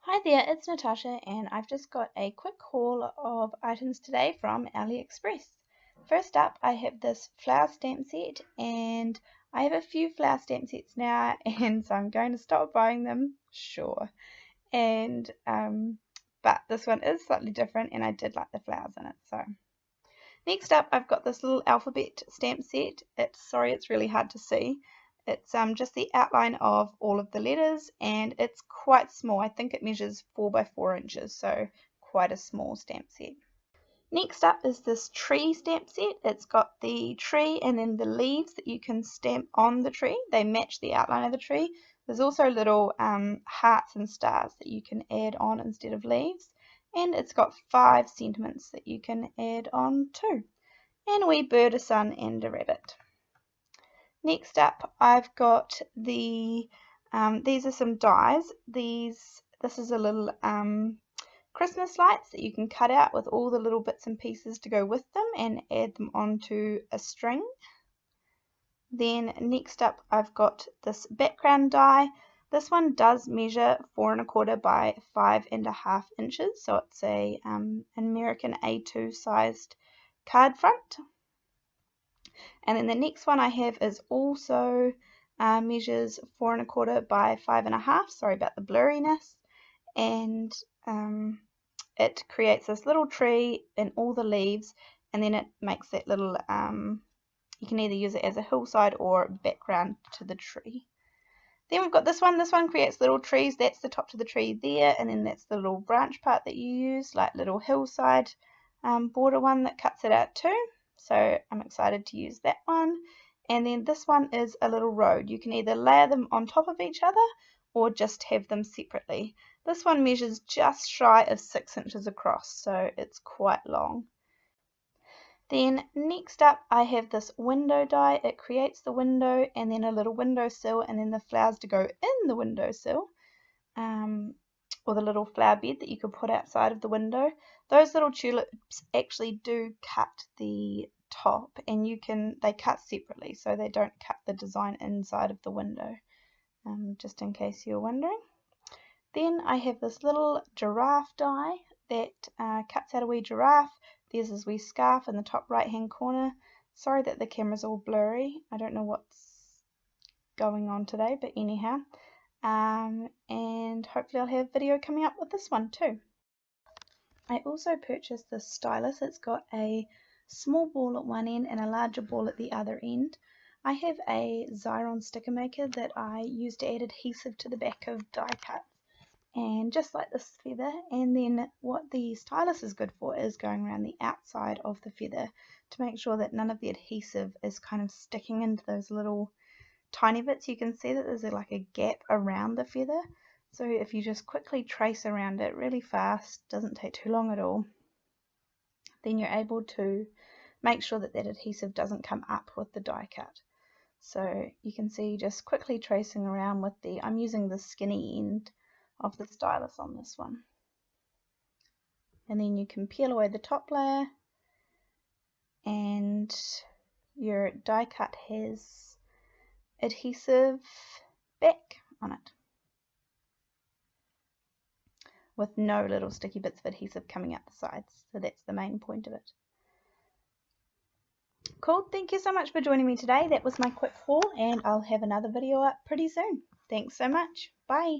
Hi there, it's Natasha and I've just got a quick haul of items today from AliExpress. First up, I have this flower stamp set and I have a few flower stamp sets now and so I'm going to stop buying them, sure. And but this one is slightly different and I did like the flowers in it. So next up, I've got this little alphabet stamp set. It's really hard to see. It's just the outline of all of the letters and it's quite small. I think it measures 4 by 4 inches, so quite a small stamp set. Next up is this tree stamp set. It's got the tree and then the leaves that you can stamp on the tree. They match the outline of the tree. There's also little hearts and stars that you can add on instead of leaves. And it's got 5 sentiments that you can add on too. And a wee bird, a sun, and a rabbit. Next up, I've got these are some dies. This is a little Christmas lights that you can cut out with all the little bits and pieces to go with them and add them onto a string. Then next up, I've got this background die. This one does measure 4 1/4 by 5 1/2 inches, so it's an American A2 sized card front. And then the next one I have is also measures 4 1/4 by 5 1/2. Sorry about the blurriness. And it creates this little tree and all the leaves, and then it makes that little you can either use it as a hillside or background to the tree. Then we've got this one. This one creates little trees. That's the top to the tree there, and then that's the little branch part that you use, like little hillside border one that cuts it out too. So I'm excited to use that one. And then this one is a little road. You can either layer them on top of each other or just have them separately. This one measures just shy of 6 inches across, so it's quite long. Then next up I have this window die. It creates the window and then a little windowsill and then the flowers to go in the windowsill, or the little flower bed that you could put outside of the window. Those little tulips actually do cut the top and they cut separately, so they don't cut the design inside of the window, just in case you're wondering. Then I have this little giraffe die that cuts out a wee giraffe. There's this wee scarf in the top right hand corner. Sorry that the camera's all blurry. I don't know what's going on today, but anyhow. And hopefully I'll have a video coming up with this one too. I also purchased this stylus. It's got a small ball at one end and a larger ball at the other end. I have a Xyron sticker maker that I use to add adhesive to the back of die cuts. And just like this feather, and then what the stylus is good for is going around the outside of the feather to make sure that none of the adhesive is kind of sticking into those little tiny bits. You can see that there's like a gap around the feather, so if you just quickly trace around it really fast, doesn't take too long at all, then you're able to make sure that that adhesive doesn't come up with the die cut. So you can see just quickly tracing around with I'm using the skinny end of the stylus on this one. And then you can peel away the top layer and your die cut has adhesive back on it with no little sticky bits of adhesive coming out the sides. So that's the main point of it. Cool, thank you so much for joining me today. That was my quick haul and I'll have another video up pretty soon. Thanks so much. Bye.